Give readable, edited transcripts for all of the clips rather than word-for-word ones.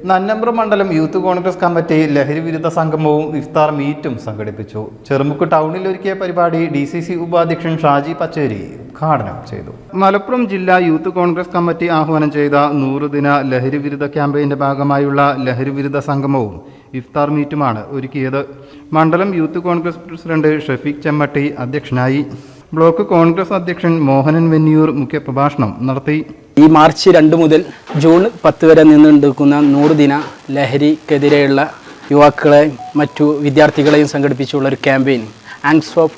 നന്നമ്പ്ര മണ്ഡലം youth Congress committee ലഹരി വിരുദ്ധ സംഗമവും ഇഫ്താർ മീറ്റും സംഘടിപ്പിച്ചു. ചെറുമുക്ക് ടൗണിൽ ഒരുക്കിയ പരിപാടി DCC ഉപാധ്യക്ഷൻ ഷാജി പച്ചേരി ഉദ്ഘാടനം ചെയ്തു. മലപ്പുറം ജില്ലാ യൂത്ത് കോൺഗ്രസ് കമ്മിറ്റി ആഹ്വാനം ചെയ്ത 100 ദിന ലഹരി വിരുദ്ധ ക്യാമ്പയിന്റെ ഭാഗമായുള്ള ലഹരി വിരുദ്ധ സംഗമവും ഇഫ്താർ മീറ്റുമാണ് ഒരുക്കിയത്. മണ്ഡലം യൂത്ത് കോൺഗ്രസ് പ്രസിഡന്റ് ഷഫീഖ് ചെമ്മട്ടി അധ്യക്ഷനായി. ബ്ലോക്ക് കോൺഗ്രസ് അധ്യക്ഷൻ മോഹനൻ വെന്നിയൂർ മുഖ്യപ്രഭാഷണം നടത്തി. ഈ മാർച്ച് 2 മുതൽ ജൂൺ 10 വരെ നിന്നുകൊണ്ടിരിക്കുന്ന 100 ദിന ലഹരിക്കെതിരെയുള്ള യുവാക്കളെയും മറ്റു വിദ്യാർത്ഥികളെയും സംഘടിപ്പിച്ചുള്ള ഒരു ക്യാമ്പയിൻ, ആങ്സ് ഓഫ്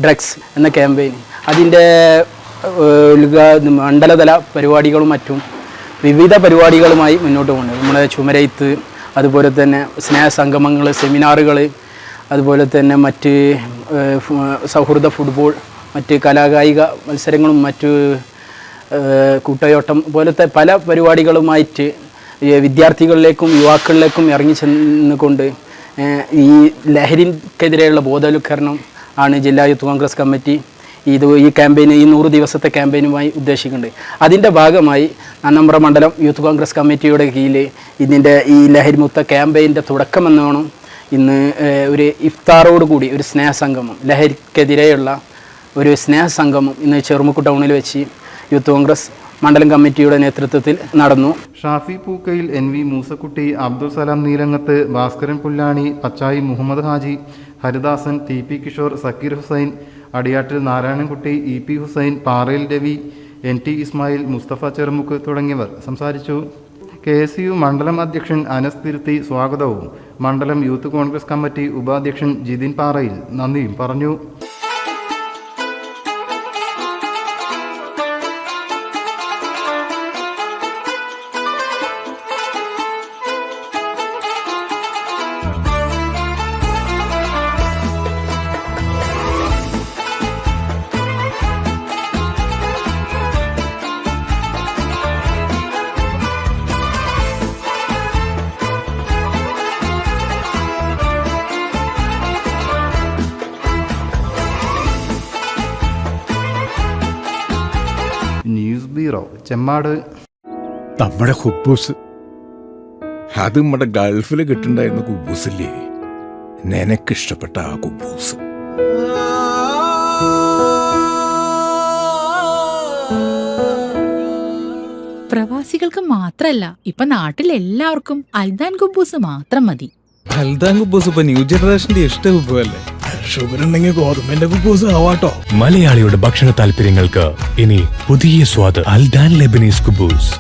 ഡ്രഗ്സ് എന്ന ക്യാമ്പയിൻ, അതിൻ്റെ മണ്ഡലതല പരിപാടികളും മറ്റും വിവിധ പരിപാടികളുമായി മുന്നോട്ട് പോകുന്നത്. നമ്മുടെ ചുമരെഴുത്ത്, അതുപോലെ തന്നെ സ്നേഹസംഗമങ്ങൾ, സെമിനാറുകൾ, അതുപോലെ തന്നെ മറ്റ് സൗഹൃദ ഫുട്ബോൾ, മറ്റ് കലാകായിക മത്സരങ്ങളും മറ്റ് കൂട്ടയോട്ടം പോലത്തെ പല പരിപാടികളുമായിട്ട് വിദ്യാർത്ഥികളിലേക്കും യുവാക്കളിലേക്കും ഇറങ്ങി ചെന്നുകൊണ്ട് ഈ ലഹരിക്കെതിരെയുള്ള ബോധവൽക്കരണം ആണ് ജില്ലാ യൂത്ത് കോൺഗ്രസ് കമ്മിറ്റി ഈ ക്യാമ്പയിൻ, ഈ 100 ദിവസത്തെ ക്യാമ്പയിനുമായി ഉദ്ദേശിക്കുന്നുണ്ട്. അതിൻ്റെ ഭാഗമായി നന്നമ്പ്ര മണ്ഡലം യൂത്ത് കോൺഗ്രസ് കമ്മിറ്റിയുടെ കീഴിൽ ഇതിൻ്റെ ഈ ലഹരിമുക്ത ക്യാമ്പയിൻ്റെ തുടക്കമെന്നോണം ഇന്ന് ഒരു ഇഫ്താറോടുകൂടി ഒരു സ്നേഹസംഗമം, ലഹരിക്കെതിരെയുള്ള ഒരു സ്നേഹസംഗമം ഇന്ന് ചെറുമുക്ക് ടൗണിൽ വെച്ച് യൂത്ത് കോൺഗ്രസ് മണ്ഡലം കമ്മിറ്റിയുടെ നേതൃത്വത്തിൽ നടന്നു. Shafi Pookkayil, NV Moosakutty, Abdul Salam നീലങ്ങത്ത്, Bhaskaran Pullani, പച്ചായി Muhammad Haji, Haridasan, TP Kishore, Zakir Hussain, അടിയാട്ടിൽ Narayanankutty, EP Hussain, പാറയിൽ രവി, NT ഇസ്മായിൽ, മുസ്തഫ ചെറുമുക്ക് തുടങ്ങിയവർ സംസാരിച്ചു. KSU മണ്ഡലം അധ്യക്ഷൻ അനസ് തിരുത്തി സ്വാഗതവും മണ്ഡലം യൂത്ത് കോൺഗ്രസ് കമ്മിറ്റി ഉപാധ്യക്ഷൻ ജിതിൻ പാറയിൽ നന്ദിയും പറഞ്ഞു. News bureau, Chemmad. നമ്മുടെ കുബൂസ്, അത് നമ്മുടെ ഗൾഫിൽ കിട്ടുണ്ടായിരുന്ന കുബൂസില്ലേ, നിനക്കിഷ്ടപ്പെട്ട ആ കുബൂസ്. പ്രവാസികൾക്ക് മാത്രല്ല, ഇപ്പൊ നാട്ടിൽ എല്ലാവർക്കും അൽദാൻ കുബൂസ് മാത്രം മതി. അൽദാൻ കുബൂസ് ഇപ്പൊ ന്യൂ ജനറേഷന്റെ ഇഷ്ട കുബുവല്ലേ. ഷുഗർ ഉണ്ടെങ്കിൽ ഗോതമ്പിന്റെ കുബൂസ് ആവാട്ടോ. മലയാളിയുടെ ഭക്ഷണ താല്പര്യങ്ങൾക്ക് ഇനി പുതിയ സ്വാദ്. അൽദാൻ ലെബനീസ് കുബൂസ്.